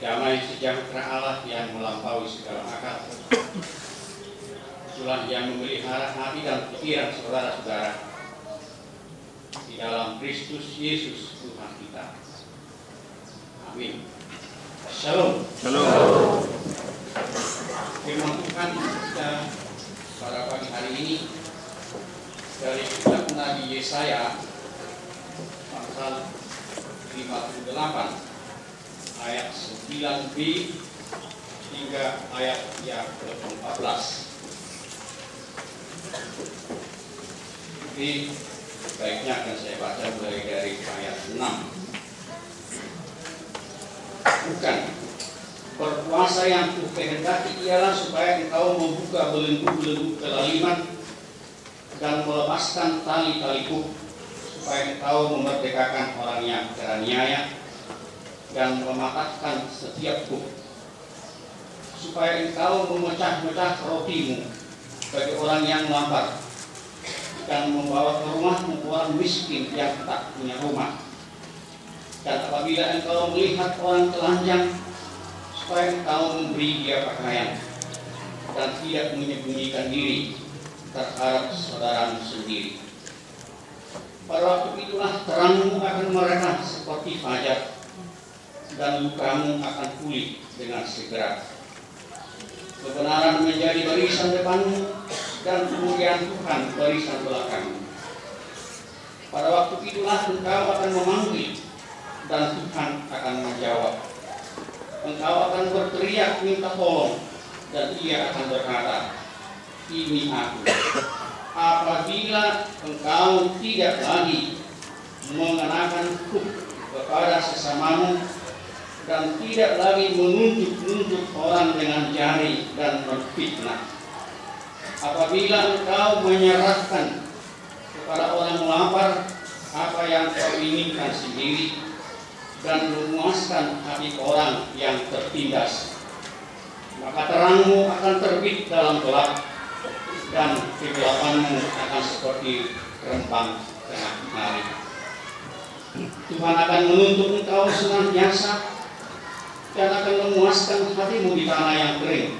Damai sejahtera Allah yang melampaui segala akal, itulah yang memelihara hati dan pikiran saudara-saudara di dalam Kristus Yesus Tuhan kita. Amin. Shalom. Shalom. Firman Tuhan kita pada pagi hari ini dari kitab Nabi Yesaya pasal 58 ayat 9b hingga ayat yang ke-14. Jadi baiknya akan saya baca mulai dari ayat 6. Bukan, berpuasa yang kukehendaki ialah supaya engkau membuka belenggu-belenggu kelaliman dan melepaskan tali-tali kuk, supaya engkau memerdekakan orang yang teraniaya dan mematahkan setiap kuk, supaya engkau memecah-mecah rotimu bagi orang yang lapar dan membawa ke rumahmu orang miskin yang tak punya rumah. Dan apabila engkau melihat orang telanjang, supaya engkau memberi dia pakaian dan tidak menyembunyikan diri terhadap saudaramu sendiri. Pada waktu itulah terangmu akan mereka seperti fajar, dan lukamu akan pulih dengan segera. Kebenaran menjadi barisan depanmu, dan kemuliaan Tuhan barisan belakangmu. Pada waktu itulah engkau akan memanggil, dan Tuhan akan menjawab. Engkau akan berteriak minta tolong, dan Ia akan berkata, ini aku. Apabila engkau tidak lagi mengenakan kuk kepada sesamamu, dan tidak lagi menunjuk-nunjuk orang dengan jari dan menfitnah. Apabila engkau menyerahkan kepada orang lapar apa yang kau inginkan sendiri, dan memuaskan hati orang yang tertindas, maka terangmu akan terbit dalam gelap, dan kegelapanmu akan seperti rempang tengah hari. Tuhan akan menuntut engkau senantiasa, dan akan memuaskan hatimu di tanah yang kering,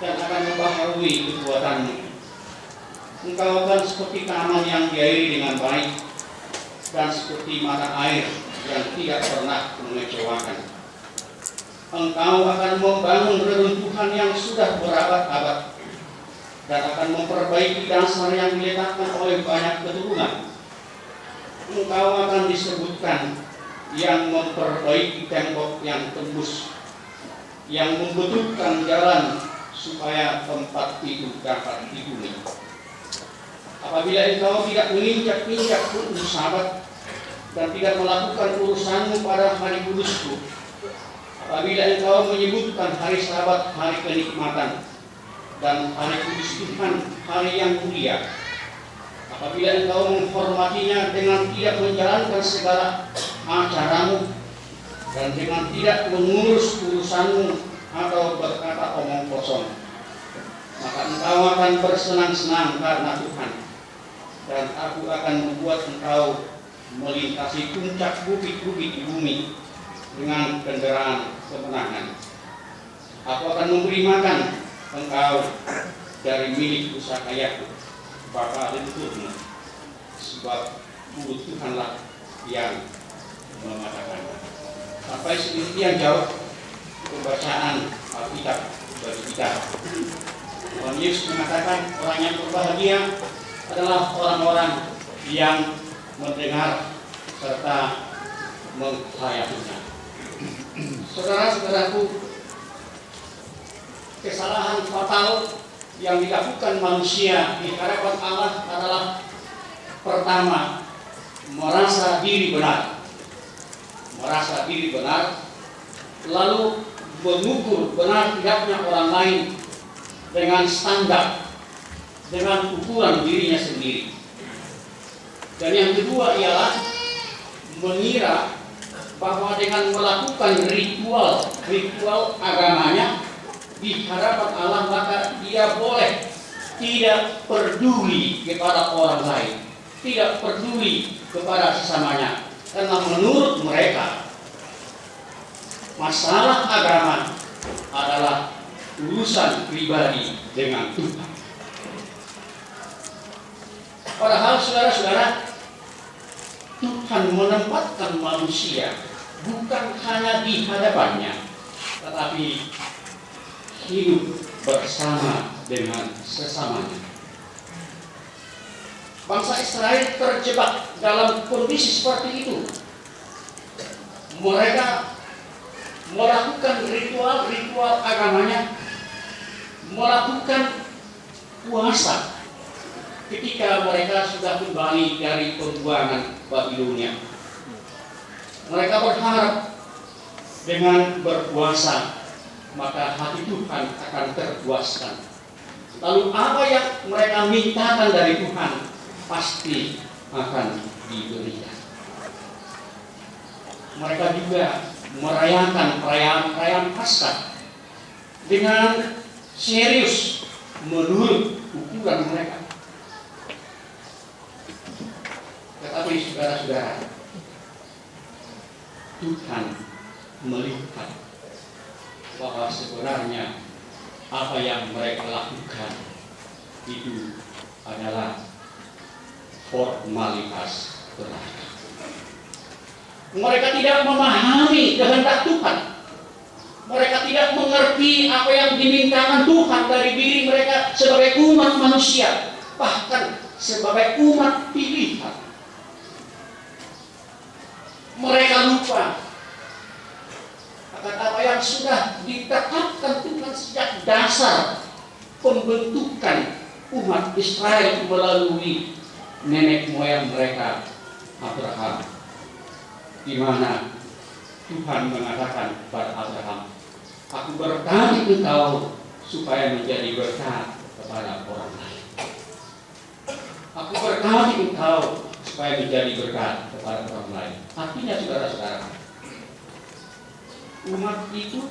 dan akan membaharui kekuatanmu. Engkau akan seperti taman yang diairi dengan baik, dan seperti mata air yang tidak pernah mengecewakan. Engkau akan membangun reruntuhan yang sudah berabad-abad, dan akan memperbaiki dasar yang diletakkan oleh banyak keturunan. Engkau akan disebutkan yang memperbaiki tembok yang tembus, yang membetulkan jalan supaya tempat itu dapat dihuni. Apabila engkau tidak menginjak-injak kudus Sabat dan tidak melakukan urusanmu pada hari kudusku, apabila engkau menyebutkan hari Sabat hari kenikmatan dan hari kudus Tuhan hari yang mulia, apabila engkau menghormatinya dengan tidak menjalankan segala acaramu dan dengan tidak mengurus urusanmu atau berkata omong kosong, maka engkau akan bersenang-senang karena Tuhan, dan aku akan membuat engkau melintasi puncak bukit-bukit di bumi dengan kendaraan kemenangan. Aku akan memberi makan engkau dari milik usaha Yakub, bapa leluhurmu, sebab mulut Tuhanlah yang mengatakan. Sampai sedemikian jauh pembacaan Alkitab bagi kita. Tuhan Yesus mengatakan orang yang berbahagia adalah orang-orang yang mendengar serta menghayatinya. Saudara-saudaraku, kesalahan fatal yang dilakukan manusia di hadapan Allah adalah pertama, merasa diri benar, lalu mengukur benar tidaknya orang lain dengan standar, dengan ukuran dirinya sendiri. Dan yang kedua ialah mengira bahwa dengan melakukan ritual agamanya di hadapan Allah, maka dia boleh tidak peduli kepada orang lain, tidak peduli kepada sesamanya, karena menurut mereka masalah agama adalah urusan pribadi dengan Tuhan. Padahal saudara-saudara, Tuhan menempatkan manusia bukan hanya di hadapannya, tetapi hidup bersama dengan sesamanya. Bangsa Israel terjebak dalam kondisi seperti itu. Mereka melakukan ritual-ritual agamanya, melakukan puasa ketika mereka sudah kembali dari pembuangan Babilonia. Mereka berharap dengan berpuasa maka hati Tuhan akan terpuaskan. Lalu apa yang mereka mintakan dari Tuhan pasti akan diberikan. Mereka juga merayakan perayaan Paskah dengan serius menurut ukuran mereka. Tetapi saudara-saudara, Tuhan melihat bahwa sebenarnya apa yang mereka lakukan itu adalah formalitas belaka. Mereka tidak memahami kehendak Tuhan. Mereka tidak mengerti apa yang dimintakan Tuhan dari diri mereka sebagai umat manusia, bahkan sebagai umat pilihan. Mereka lupa akan apa yang sudah ditetapkan Tuhan sejak dasar pembentukan umat Israel melalui nenek moyang mereka Abraham, di mana Tuhan mengatakan kepada Abraham, "Aku berkati engkau supaya menjadi berkat kepada orang lain. Aku berkati engkau supaya menjadi berkat kepada orang lain." Artinya saudara-saudara, umat itu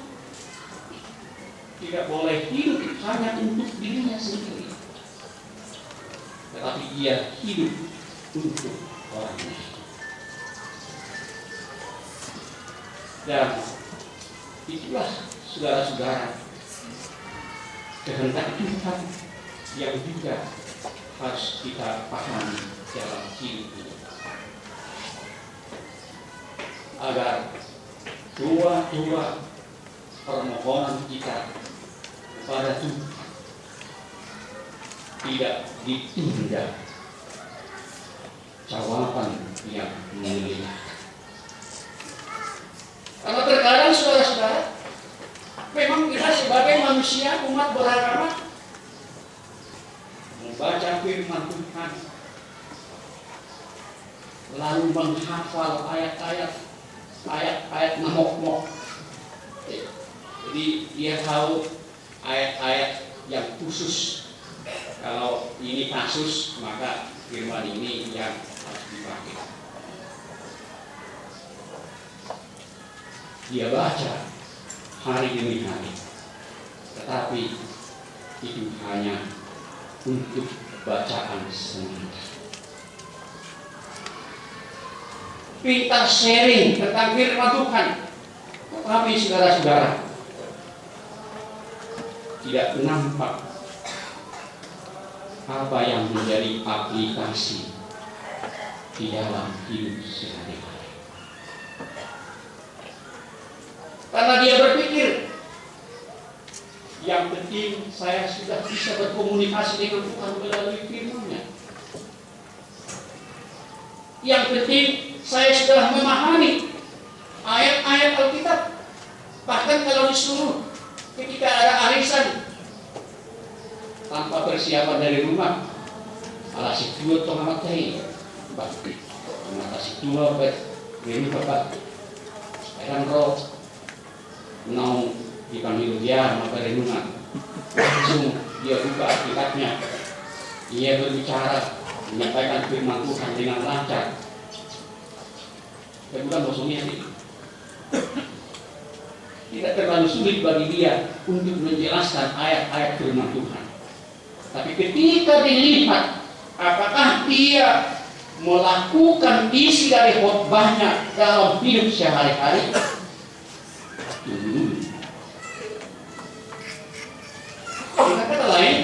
tidak boleh hidup hanya untuk dirinya sendiri, tetapi dia hidup untuk orang lain. Dan itulah saudara-saudara kehendak Tuhan yang juga harus kita pahami dalam hidup ini, agar doa-doa permohonan kita kepada Tuhan tidak ditunda jawaban yang mulia. Karena terkadang saudara-saudara, memang kita sebagai manusia umat beragama membaca firman Tuhan, lalu menghafal ayat-ayat namok-mok. Jadi dia tahu ayat-ayat yang khusus. Kalau ini kasus, maka firman ini yang harus dipakai. Dia baca hari demi hari, tetapi itu hanya untuk bacaan semata. Pintar sharing tentang firman Tuhan, tetapi saudara-saudara tidak nampak apa yang menjadi aplikasi di dalam hidup sehari-hari. Karena dia berpikir, yang penting saya sudah bisa berkomunikasi dengan Tuhan melalui firman-Nya. Yang penting saya sudah memahami ayat-ayat Alkitab. Bahkan kalau disuruh ketika ada arisan tanpa persiapan dari rumah, ala si tua tong matai, bakti, mata si tua ini bapak, sekarang roh, nau dipanggil dia maka dari rumah, langsung dia buka Alkitabnya, ia berbicara, menyampaikan firman Tuhan dengan lancar. Dan bukan bosongnya sih. Tidak terlalu sulit bagi dia untuk menjelaskan ayat-ayat firman Tuhan. Tapi ketika dilihat apakah dia melakukan isi dari khotbahnya dalam hidup sehari-hari, Tunggu. Dengan kata lain,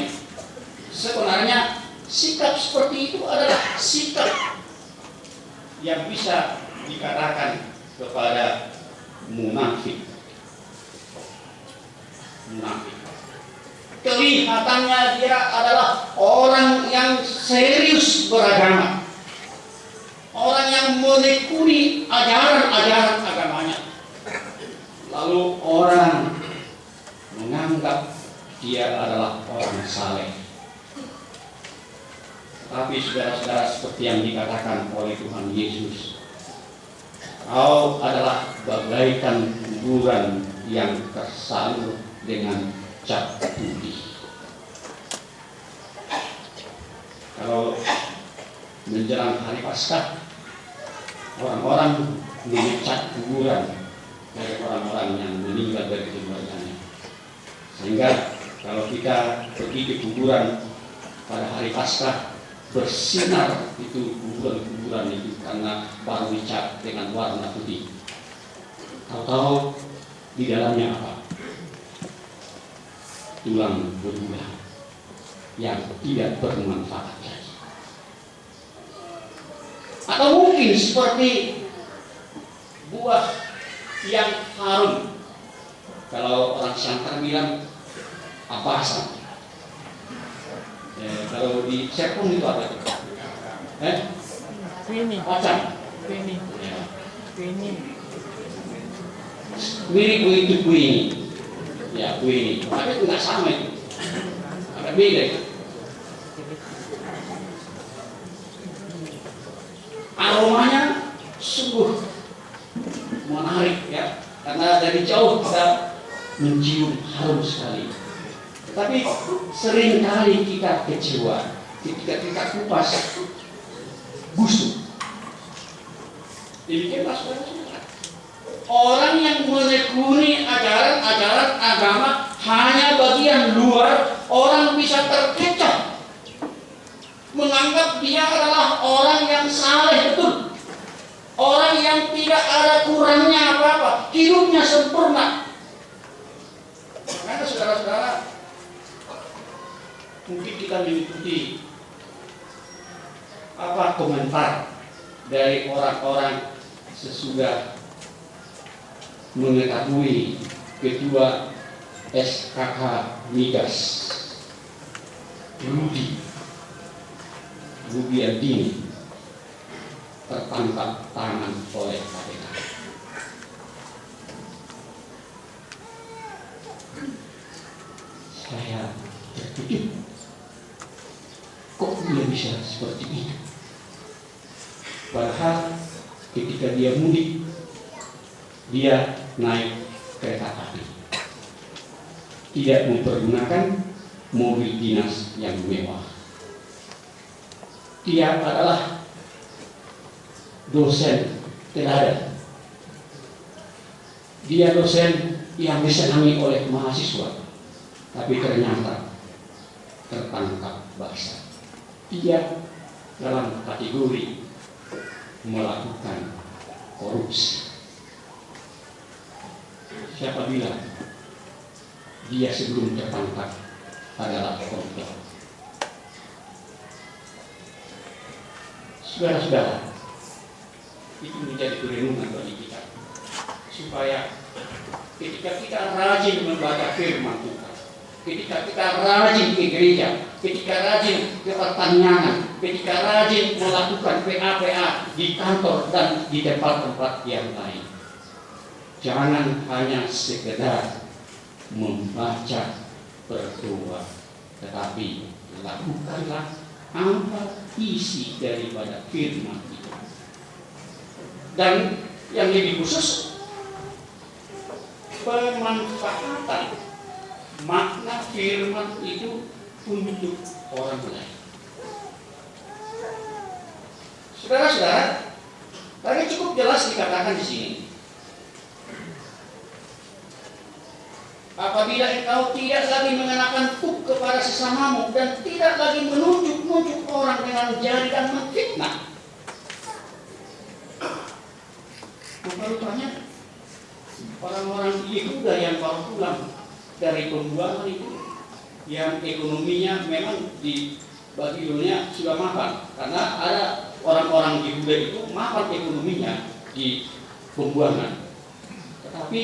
sebenarnya sikap seperti itu adalah sikap yang bisa dikatakan kepada munafik. Munafik. Kelihatannya dia adalah orang yang serius beragama, orang yang menekuni ajaran-ajaran agamanya. Lalu orang menganggap dia adalah orang saleh. Tapi saudara-saudara, seperti yang dikatakan oleh Tuhan Yesus, kau adalah bagaikan kuburan yang tersalur dengan cat putih. Kalau menjelang hari Paskah, orang-orang mengecat kuburan dari orang-orang yang meninggal dari keluarganya. Sehingga kalau kita pergi ke kuburan pada hari Paskah, bersinar itu kuburan-kuburan itu karena baru dicat dengan warna putih. Tahu-tahu di dalamnya apa? Tulang belulang yang tidak bermanfaat lagi. Atau mungkin seperti buah yang harum. Kalau orang Siantar bilang apasan. Kalau di Serpong itu apa itu? Kuini. Kacang. Kuini. Ya. Kuini. Mirip begitu kuini. Ya kuini. Tapi itu nggak sama itu. Agak beda itu. Aromanya sungguh menarik ya, karena dari jauh kita mencium harum sekali. Tapi seringkali kita kecewa ketika kita kupas busuk. Demikianlah saudara-saudara. Orang yang menekuni ajaran-ajaran agama hanya bagian luar, orang bisa terkecoh menganggap dia adalah orang yang saleh betul, orang yang tidak ada kurangnya apa-apa, hidupnya sempurna. Karena saudara-saudara, mungkin kita mengikuti apa komentar dari orang-orang sesudah mengetahui ketua SKK Migas Rudi Andini tertangkap tangan oleh KPK. Saya terkejut, kok dia bisa seperti itu? Padahal ketika dia mudik, dia naik kereta api, tidak mempergunakan mobil dinas yang mewah. Dia adalah dosen teladan. Dia dosen yang disenangi oleh mahasiswa, tapi ternyata tertangkap basah. Dia dalam kategori melakukan korupsi. Siapa bilang dia sebelum tertangkap adalah koruptor? Saudara-saudara, itu menjadi perenungan bagi kita, supaya ketika kita rajin membaca firman Tuhan, ketika kita rajin ke gereja, ketika rajin ke pertanian, ketika rajin melakukan PA-PA di kantor dan di tempat-tempat yang lain, jangan hanya sekedar membaca berdoa, tetapi lakukanlah apa isi daripada firman itu. Dan yang lebih khusus, pemanfaatan makna firman itu untuk orang lain. Saudara-saudara, tadi cukup jelas dikatakan di sini. Apabila engkau tidak lagi mengenakan tuk kepada sesamamu dan tidak lagi menunjuk-nunjuk orang dengan jari dan memfitnah, maka rupanya orang-orang Yehuda yang baru pulang dari pembuangan itu, yang ekonominya memang di Babilonia sudah mapan, karena ada orang-orang Yehuda itu mapan ekonominya di pembuangan. Tetapi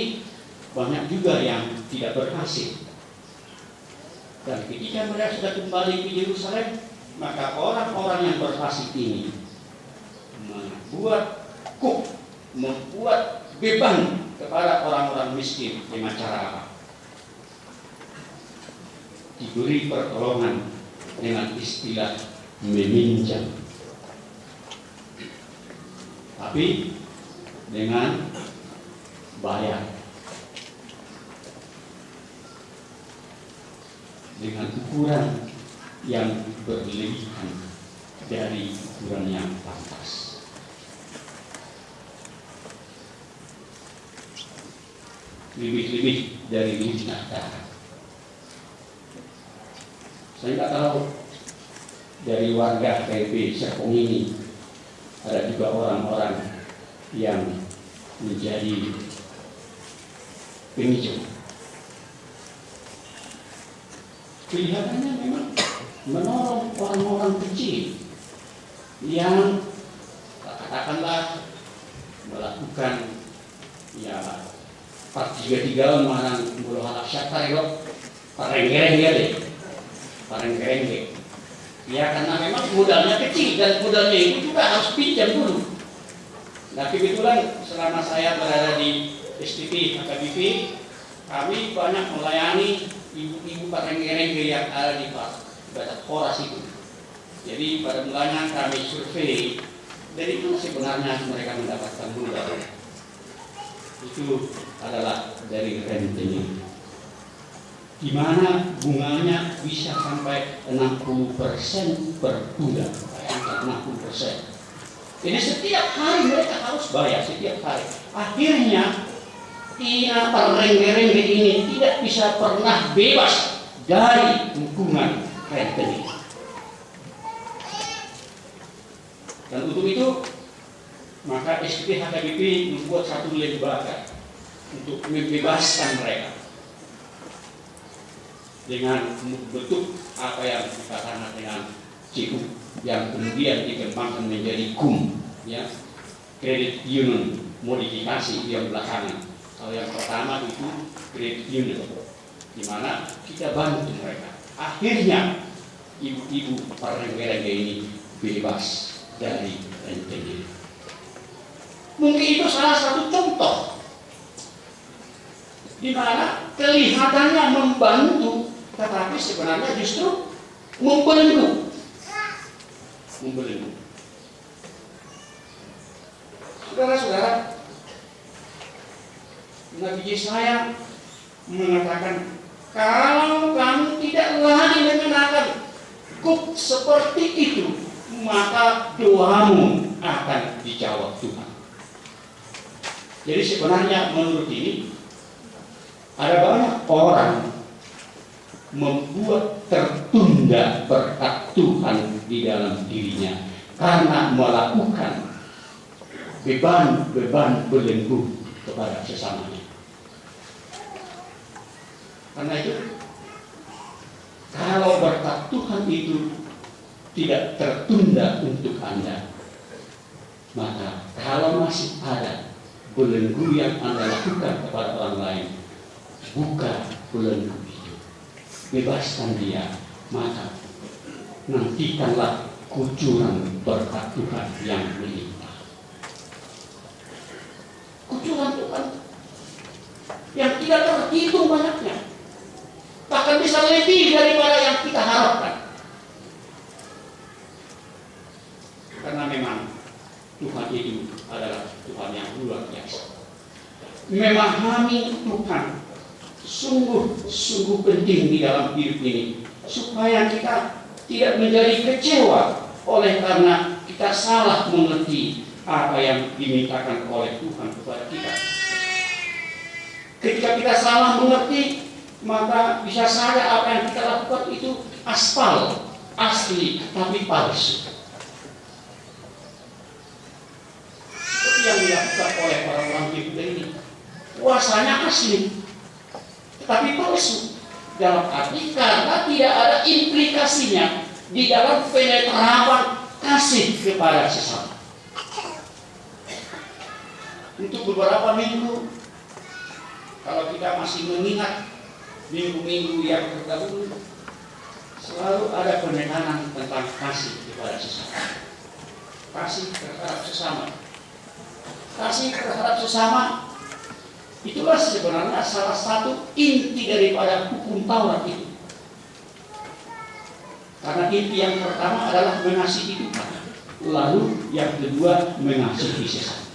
banyak juga yang tidak berhasil. Dan ketika mereka sudah kembali ke Yerusalem, maka orang-orang yang berhasil ini membuat beban kepada orang-orang miskin. Dengan cara apa? Diberi pertolongan dengan istilah meminjam, tapi dengan bayar, dengan ukuran yang berlebihan dari ukuran yang pantas. Lebih-lebih dari minyak darah. Saya nggak tahu dari warga KP Serpong ini ada juga orang-orang yang menjadi pinjam. Kelihatannya memang menolong orang-orang kecil yang katakanlah melakukan ya pas tiga-tiga orang bulu halak syakar itu pareng-gereng dia deh, pareng-gereng deh. Ya karena memang modalnya kecil dan modalnya itu juga harus pinjam dulu. Nah kebetulan selama saya berada di STP HKBP, kami banyak melayani ibu-ibu pareng-gereng yang ada di Batak Horas itu. Jadi pada mulanya kami survei, dari itu sebenarnya mereka mendapatkan modal. Itu adalah dari rentenir, di mana bunganya bisa sampai 60% per bulan. Bayangkan 60%. Jadi setiap hari mereka harus bayar setiap hari. Akhirnya pareng-gereng ini tidak bisa pernah bebas dari hukuman rentenir. Dan untuk itu maka STP HKBP membuat satu lembaga untuk membebaskan mereka dengan membentuk apa yang dikatakan dengan CU yang kemudian dikembangkan menjadi KUM, ya, Credit Union modifikasi yang belakangan. Kalau yang pertama itu Credit Union, di mana kita bantu mereka. Akhirnya ibu-ibu pareng-gereng ini bebas dari rentenir. Mungkin itu salah satu contoh di mana kelihatannya membantu, tetapi sebenarnya justru membelenggu. Saudara-saudara, Nabi Yesaya mengatakan, kalau kamu tidak lagi mengenakan kuk seperti itu, maka doamu akan dijawab Tuhan. Jadi sebenarnya menurut ini ada banyak orang membuat tertunda berkat Tuhan di dalam dirinya karena melakukan beban-beban belenggu kepada sesamanya. Karena itu, kalau berkat Tuhan itu tidak tertunda untuk Anda, maka kalau masih ada belenggu yang Anda lakukan kepada orang lain, buka belenggu itu, bebaskan dia, maka nantikanlah kucuran berkat Tuhan yang melimpah. Kucuran Tuhan yang tidak terhitung banyaknya, bahkan bisa lebih daripada yang kita harapkan. Karena memang Tuhan itu adalah Tuhan yang luar biasa. Memahami Tuhan sungguh penting di dalam hidup ini, supaya kita tidak menjadi kecewa oleh karena kita salah mengerti apa yang dimintakan oleh Tuhan kepada kita. Ketika kita salah mengerti, maka bisa saja apa yang kita lakukan itu aspal, asli, tapi palsu. Seperti yang dilakukan oleh orang-orang Yehuda ini. puasanya asli, tetapi palsu. Dalam arti karena tidak ada implikasinya di dalam penerapan kasih kepada sesama. Untuk beberapa minggu, kalau kita masih mengingat minggu-minggu yang terdahulu, selalu ada penekanan tentang kasih kepada sesama. Kasih terhadap sesama. Kasih terhadap sesama, itulah sebenarnya salah satu inti daripada hukum Taurat itu. Karena inti yang pertama adalah mengasihi Tuhan, lalu yang kedua mengasihi sesama.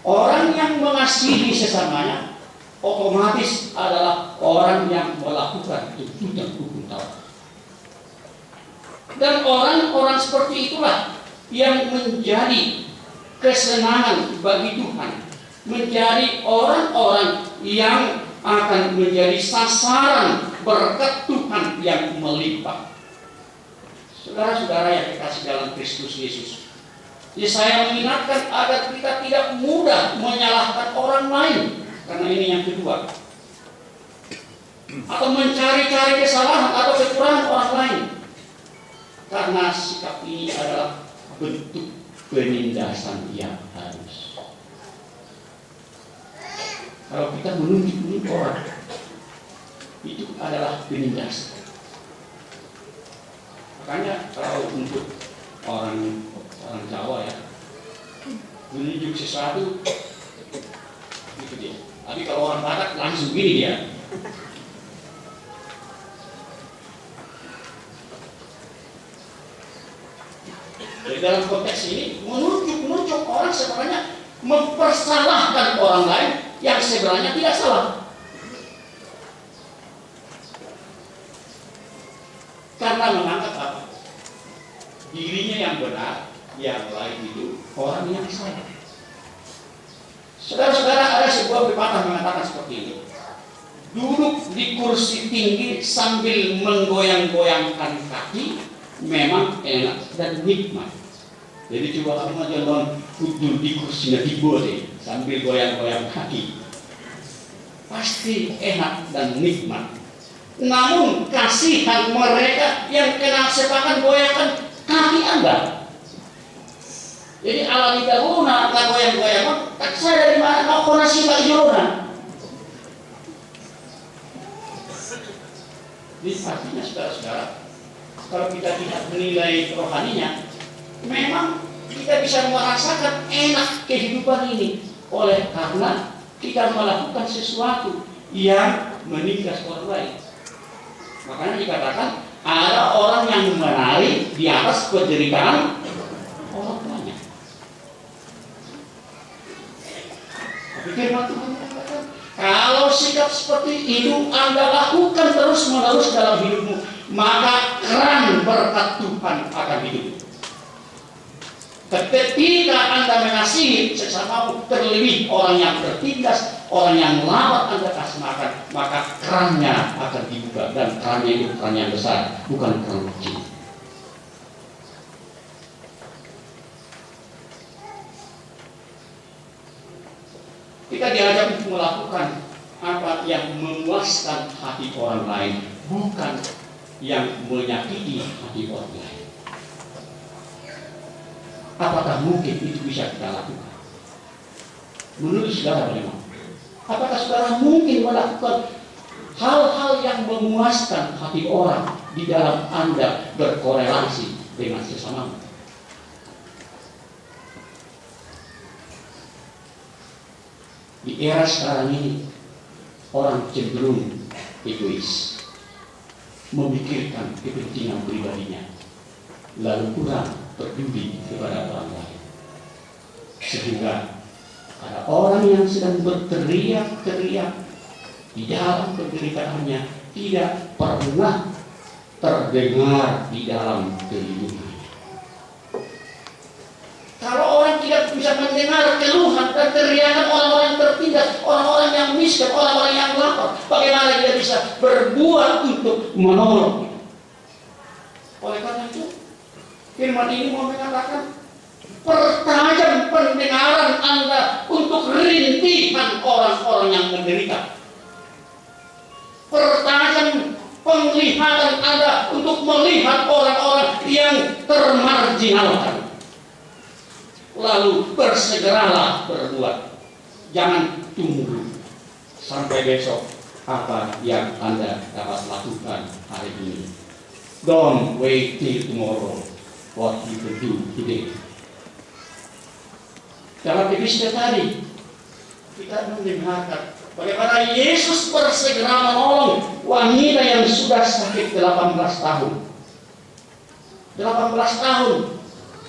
Orang yang mengasihi sesamanya otomatis adalah orang yang melakukan tuntutan hukum Taurat. Dan orang-orang seperti itulah yang menjadi kesenangan bagi Tuhan, menjadi orang-orang yang akan menjadi sasaran berkat Tuhan yang melimpah. Saudara-saudara yang dikasih dalam Kristus Yesus, jadi saya mengingatkan agar kita tidak mudah menyalahkan orang lain, karena ini yang kedua, atau mencari-cari kesalahan atau kekurangan orang lain, karena sikap ini adalah bentuk penindasan yang halus. Kalau kita menunjuk orang, itu adalah penindasan. Makanya kalau untuk orang Jawa ya, menunjuk sesuatu itu dia. Tapi kalau orang Batak langsung gini dia. Jadi dalam konteks ini menunjuk orang sebenarnya mempersalahkan orang lain yang sebenarnya tidak salah. Karena menganggap apa? Dirinya yang benar, yang lain itu orang yang salah. Saudara-saudara, ada sebuah pepatah mengatakan seperti ini. Duduk di kursi tinggi sambil menggoyang-goyangkan kaki memang enak dan nikmat. Jadi coba kamu jangan duduk di kursinya dibode sambil goyang-goyang kaki, pasti enak dan nikmat. Namun kasihan mereka yang kena sepakan goyangkan kaki Anda. Jadi ala kita guna tak goyang-goyang, tak saya dari mana kau konasi Pak Jona. Jadi artinya saudara-saudara, kalau kita tidak menilai rohaninya, memang kita bisa merasakan enak kehidupan ini oleh karena kita melakukan sesuatu yang menindas orang lain. Makanya dikatakan ada orang yang menari di atas penderitaan orang lain. Firman Tuhan mengatakan, kalau sikap seperti itu Anda lakukan terus-menerus dalam hidupmu, maka keran berkat Tuhan akan hidup. Ketika Anda mengasihi sesamamu, terlebih orang yang tertindas, orang yang lawan Anda kasih makan, maka kerannya akan dibuka, dan kerannya itu keran yang besar, bukan keran kecil. Kita diajak untuk melakukan apa yang memuaskan hati orang lain, bukan yang menyakiti hati orang lain. Apakah mungkin itu bisa kita lakukan? Menurut saudara bagaimana? Apakah saudara mungkin melakukan hal-hal yang memuaskan hati orang di dalam Anda berkorelasi dengan sesamamu? Di era sekarang ini, orang cenderung egois, memikirkan kepentingan pribadinya, lalu kurang peduli kepada orang lain. Sehingga ada orang yang sedang berteriak-teriak di dalam penderitaannya tidak pernah terdengar di dalam kehidupannya. Kalau orang tidak bisa mendengar keluhan dan teriakan orang-orang yang tertindas, orang-orang yang miskin, orang-orang yang lapar, bagaimana dia bisa berbuat untuk menolong? Oleh karena itu, firman ini mau mengatakan, pertajam pendengaran Anda untuk rintih pemulihan orang-orang yang menderita. Pertajam penglihatan Anda untuk melihat orang-orang yang termarginalkan. Lalu bersegeralah berbuat. Jangan tunggu sampai besok apa yang Anda dapat lakukan hari ini. Don't wait till tomorrow what you can do today. Dalam episode tadi kita mendengarkan bagaimana Yesus bersegera menolong wanita yang sudah sakit 18 tahun. 18 tahun.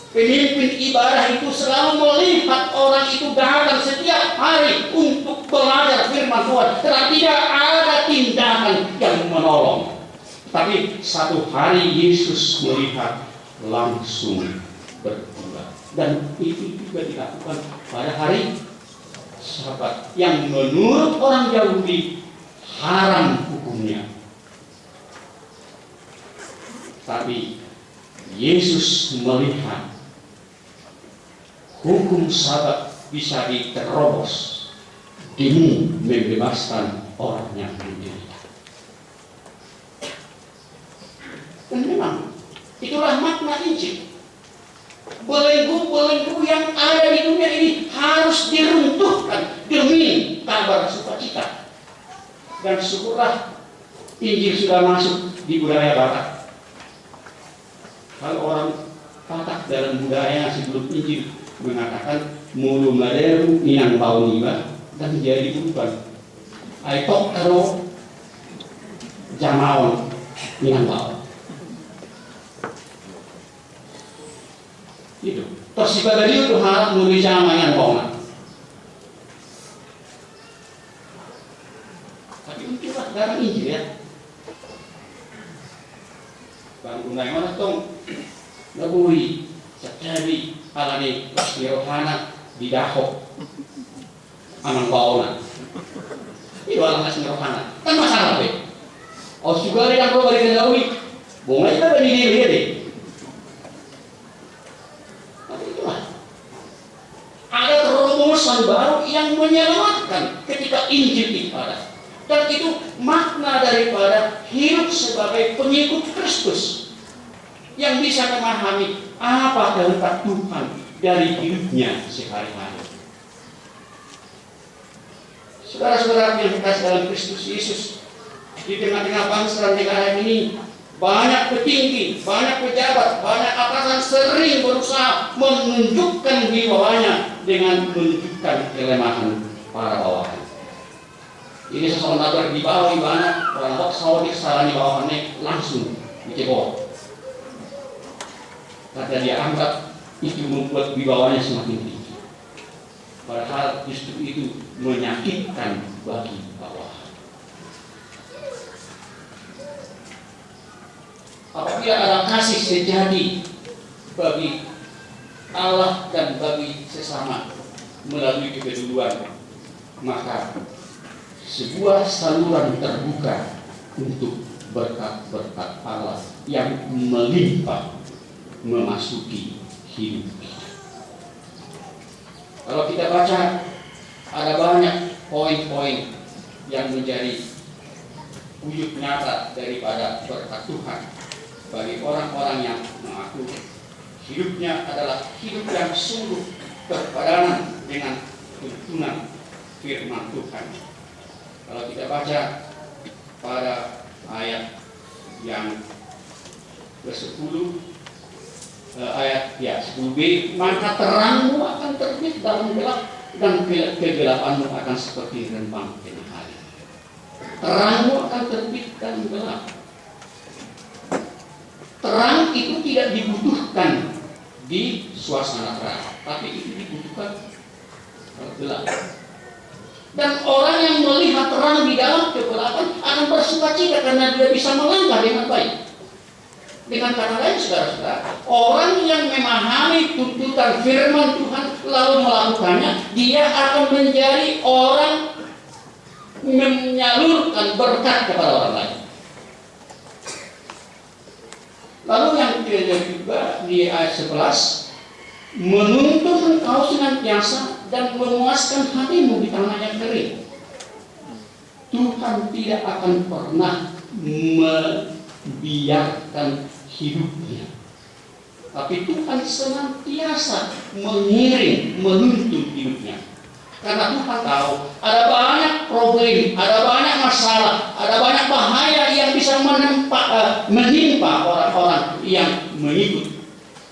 Pemimpin ibadah itu selalu melihat orang itu datang setiap hari untuk belajar firman Tuhan. Tetapi tidak ada tindakan yang menolong. Tapi satu hari Yesus melihat langsung berubah. Dan itu juga dilakukan pada hari Sabat yang menurut orang Yahudi haram hukumnya. Tapi Yesus melihat hukum Sabat bisa diterobos demi membebaskan orang yang menderita. Dan memang itulah makna Injil. Belenggu-belenggu yang ada di dunia ini harus diruntuhkan demi kabar sukacita. Dan syukurlah Injil sudah masuk di budaya Barat. Kalau orang Batak dalam budaya sebelum Injil mengatakan mulu maderu inang bau niba dan jadi berubah. Aitok karo jamaon inang bau. Itu. Terus si badari itu harap mulu jamayan bau. Tapi itulah dalam Injil ya. Bang unai mana tong nabui setiabi alani rohana di dahok amang bauna itu alang asing rohana kan masalah be oh juga ada yang kau balik ke bunga itu ada di diri deh. Tapi itulah ada terobosan baru yang menyelamatkan ketika Injil dipada. Dan itu makna daripada hidup sebagai pengikut Kristus yang bisa memahami apa kehendak Tuhan dari hidupnya sehari-hari. Saudara-saudara yang dikasih dalam Kristus Yesus, di tengah-tengah bangsa dan negara ini banyak petinggi, banyak pejabat, banyak atasan sering berusaha menunjukkan wibawanya dengan menunjukkan kelemahan para bawahan. Ini seseorang di bawah di mana orang bok sawah kesalahan di bawahnya langsung dicebol. Karena dia anggap itu membuat wibawanya semakin tinggi. Padahal justru itu menyakitkan bagi bawah. Apabila ada kasih sejati bagi Allah dan bagi sesama melalui kepedulian, maka sebuah saluran terbuka untuk berkat-berkat Allah yang melimpah memasuki hidup kita. Kalau kita baca, ada banyak poin-poin yang menjadi wujud nyata daripada berkat Tuhan bagi orang-orang yang mengaku hidupnya adalah hidup yang sungguh berpadanan dengan tuntunan firman Tuhan. Kalau kita baca pada ayat yang ke-10 ayat 10b, maka terangmu akan terbit dalam gelap dan kegelapanmu akan seperti rembang tengah hari. Terangmu akan terbit dalam gelap. Terang itu tidak dibutuhkan di suasana terang, tapi itu dibutuhkan gelap. Dan orang yang melihat terang di dalam kegelapan akan bersukacita karena dia bisa melangkah dengan baik. Dengan kata lain, saudara-saudara, orang yang memahami tuntutan firman Tuhan lalu melakukannya, dia akan menjadi orang menyalurkan berkat kepada orang lain. Lalu yang kedua di ayat 11, menuntun engkau senantiasa dan memuaskan hatimu di tanah yang kering. Tuhan tidak akan pernah membiarkan hidupnya, tapi Tuhan senantiasa mengiring, menuntun hidupnya. Karena Tuhan tahu ada banyak problem, ada banyak masalah, ada banyak bahaya yang bisa menimpa orang-orang yang mengikut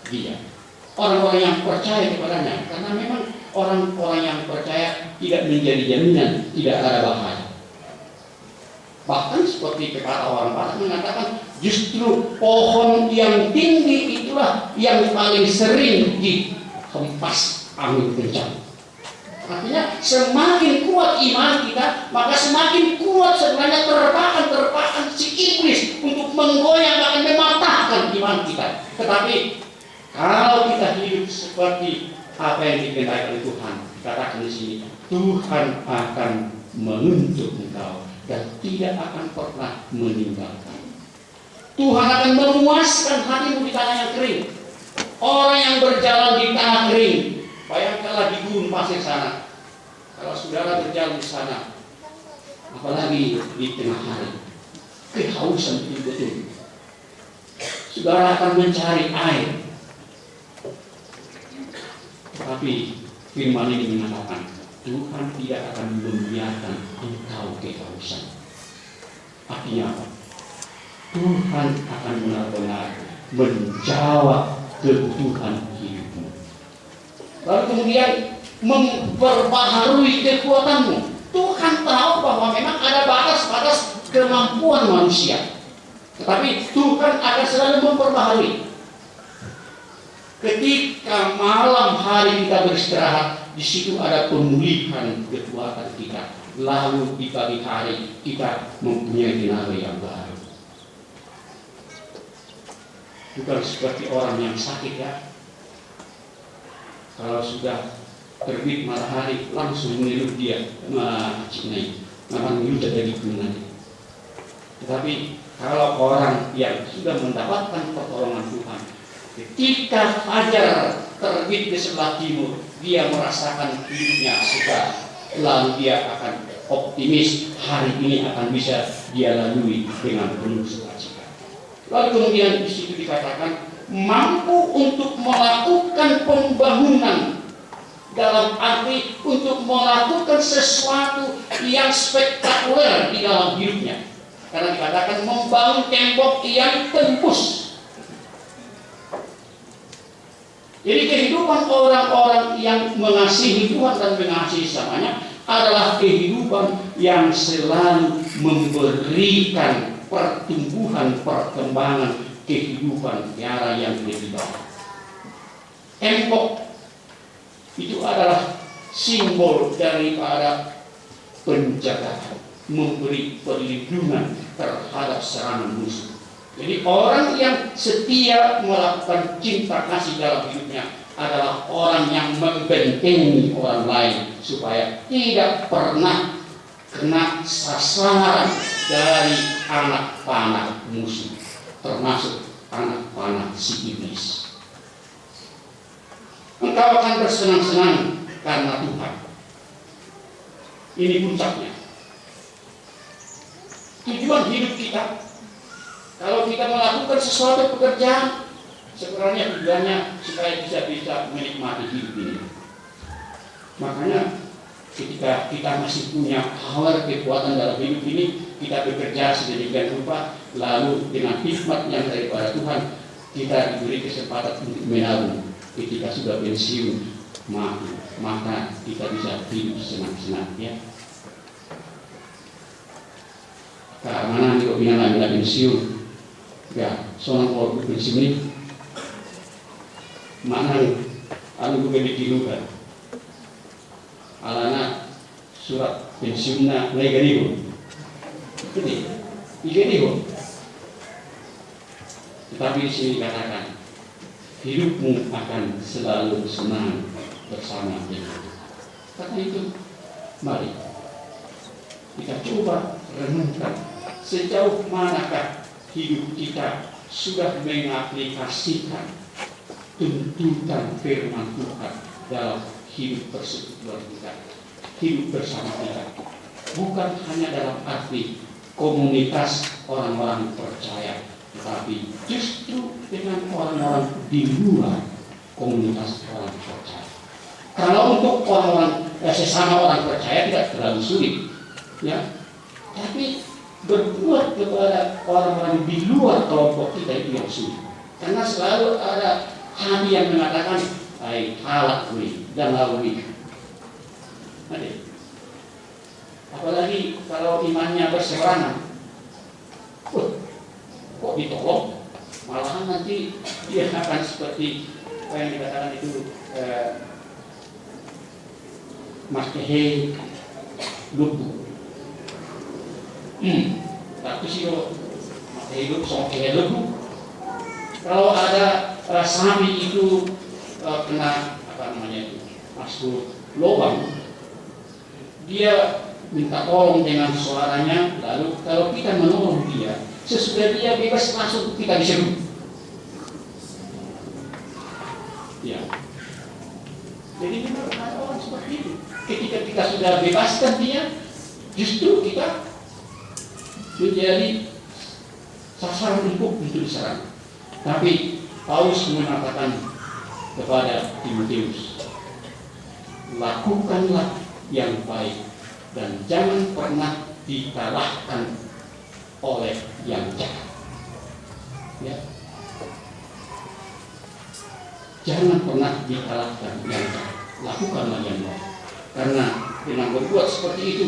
Dia, orang-orang yang percaya kepadanya. Karena memang orang-orang yang percaya tidak menjadi jaminan tidak ada bahaya. Bahkan seperti kata orang Barat mengatakan, justru pohon yang tinggi itulah yang paling sering dihempas angin kencang. Artinya semakin kuat iman kita, maka semakin kuat sebenarnya terpakan si iblis untuk menggoyang bahkan mematahkan iman kita. Tetapi kalau kita hidup seperti apa yang dikehendaki oleh Tuhan, dikatakan di sini, Tuhan akan menuntut engkau dan tidak akan pernah meninggalkan. Tuhan akan memuaskan hatimu di tanah yang kering. Orang yang berjalan di tanah kering, bayangkanlah di gurun pasir sana. Kalau saudara berjalan di sana, apalagi di tengah hari, kehausan betul-betul, saudara akan mencari air. Tapi firman ini mengatakan, Tuhan tidak akan membiarkan engkau kehausan. Artinya apa? Tuhan akan benar-benar menjawab kebutuhan hidupmu. Lalu kemudian memperbaharui kekuatanmu. Tuhan tahu bahwa memang ada batas-batas kemampuan manusia, tetapi Tuhan akan selalu memperbaharui. Ketika malam hari kita beristirahat, di situ ada pemulihan kekuatan kita. Lalu di pagi hari kita mempunyai tenaga yang baru. Bukan seperti orang yang sakit ya. Kalau sudah terbit matahari langsung mengeluh dia, memang meludah dari gunung. Tetapi kalau orang yang sudah mendapatkan pertolongan Tuhan, ketika fajar terbit ke sebelah timur, dia merasakan hidupnya segar. Lalu dia akan optimis hari ini akan bisa dia lalui dengan penuh sukacita. Lalu kemudian di situ dikatakan mampu untuk melakukan pembangunan, dalam arti untuk melakukan sesuatu yang spektakuler di dalam hidupnya. Karena dikatakan membangun tembok yang tembus. Jadi kehidupan orang-orang yang mengasihi Tuhan dan mengasihi samanya adalah kehidupan yang selalu memberikan pertumbuhan, kehidupan tiara yang lebih baik. Tembok itu adalah simbol daripada penjagaan, memberi perlindungan terhadap serangan musuh. Jadi orang yang setia melakukan cinta kasih dalam hidupnya adalah orang yang membentengi orang lain supaya tidak pernah kena sasaran dari anak panah musuh, termasuk anak panah si iblis. Engkau akan bersenang-senang karena Tuhan. Ini puncaknya. Tujuan hidup kita, kalau kita melakukan sesuatu pekerjaan, sebenarnya tujuannya supaya bisa menikmati hidup ini. Makanya ketika kita masih punya power kekuatan dalam hidup ini, kita bekerja sedemikian rupa, lalu dengan hikmat yang daripada Tuhan, kita diberi kesempatan untuk menabung. Ketika sudah pensiun, maka kita bisa hidup senang-senang ya. Karena nanti kok bilang lagi pensiun, ya soalnya kalau pensiun ini mana anu gue dikilukan alana surat pensiunnya naik gini kok. Tetapi di sini dikatakan hidupmu akan selalu senang bersama Tuhan. Karena itu mari kita coba renungkan sejauh manakah hidup kita sudah mengaplikasikan tuntutan firman Tuhan dalam hidup bersekutu kita, hidup bersama kita. Bukan hanya dalam arti komunitas orang-orang percaya, tetapi justru dengan orang-orang di luar komunitas orang percaya. Kalau untuk orang-orang sesama orang percaya tidak terlalu sulit, ya, tapi berbuat kepada orang-orang di luar kelompok kita itu yang sulit. Karena selalu ada hati yang mengatakan, "Hai, halak gue dan lalu." Apalagi kalau imannya berseberangan, kok ditolong? Malahan nanti dia akan seperti apa yang dikatakan itu Mas Kehe lubu. Tapi sih Mas Kehe lubu sama Kehe lubu. Kalau ada sapi itu kena apa namanya itu masuk lubang, dia minta tolong dengan suaranya, lalu kalau kita menolong dia, sesudah dia bebas langsung kita diserbu. Ya. Jadi memang ada orang seperti itu. Ketika kita sudah bebaskan dia, justru kita menjadi sasaran empuk untuk diserang. Tapi Paulus mengatakan kepada Timotius, lakukanlah yang baik dan jangan pernah dikalahkan oleh yang jahat. Ya. Jangan pernah dikalahkan yang jahat. Lakukanlah yang baik. Karena dengan berbuat seperti itu,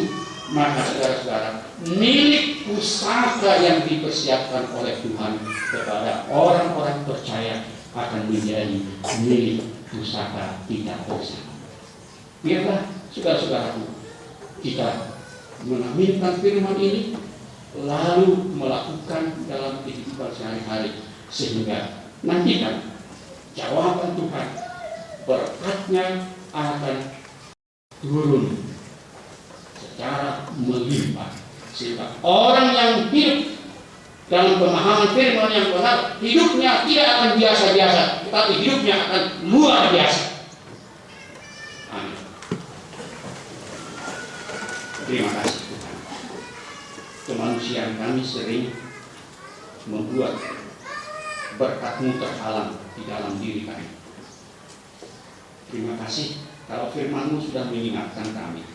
maka saudara-saudara, milik pusaka yang dipersiapkan oleh Tuhan kepada orang-orang percaya akan menjadi milik pusaka kita bersama. Biarlah saudara-saudaraku, kita mengaminkan firman ini lalu melakukan dalam kehidupan sehari-hari, sehingga nantikan jawaban Tuhan, berkatnya akan turun secara melimpah, sehingga orang yang hidup dalam pemahaman firman yang benar, hidupnya tidak akan biasa-biasa, tetapi hidupnya akan luar biasa. Amin. Terima kasih Tuhan. Kemanusiaan kami sering membuat berkat-Mu terhalang di dalam diri kami. Terima kasih kalau firman-Mu sudah mengingatkan kami.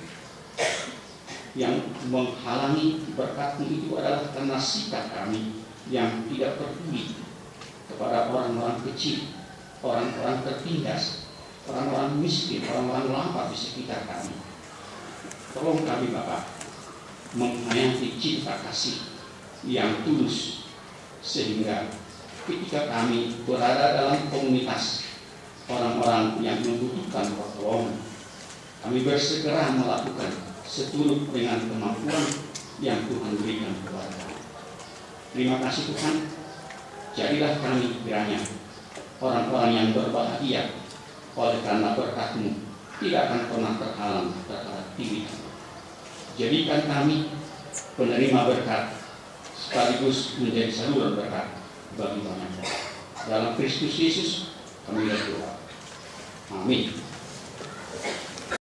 Yang menghalangi berkat-Mu itu adalah karena sikap kami yang tidak peduli kepada orang-orang kecil, orang-orang tertindas, orang-orang miskin, orang-orang lapar di sekitar kami. Tolong kami Bapak menghayati cinta kasih yang tulus, sehingga ketika kami berada dalam komunitas orang-orang yang membutuhkan pertolongan, kami bersegera melakukan seturut dengan kemampuan yang Tuhan berikan kepada kami. Terima kasih Tuhan. Jadilah kami kiranya orang-orang yang berbahagia oleh karena berkat-Mu, tidak akan pernah terhalang terhadap diri kami. Jadikan kami penerima berkat sekaligus menjadi saluran berkat bagi banyak orang. Dalam Kristus Yesus kami berdoa. Amin.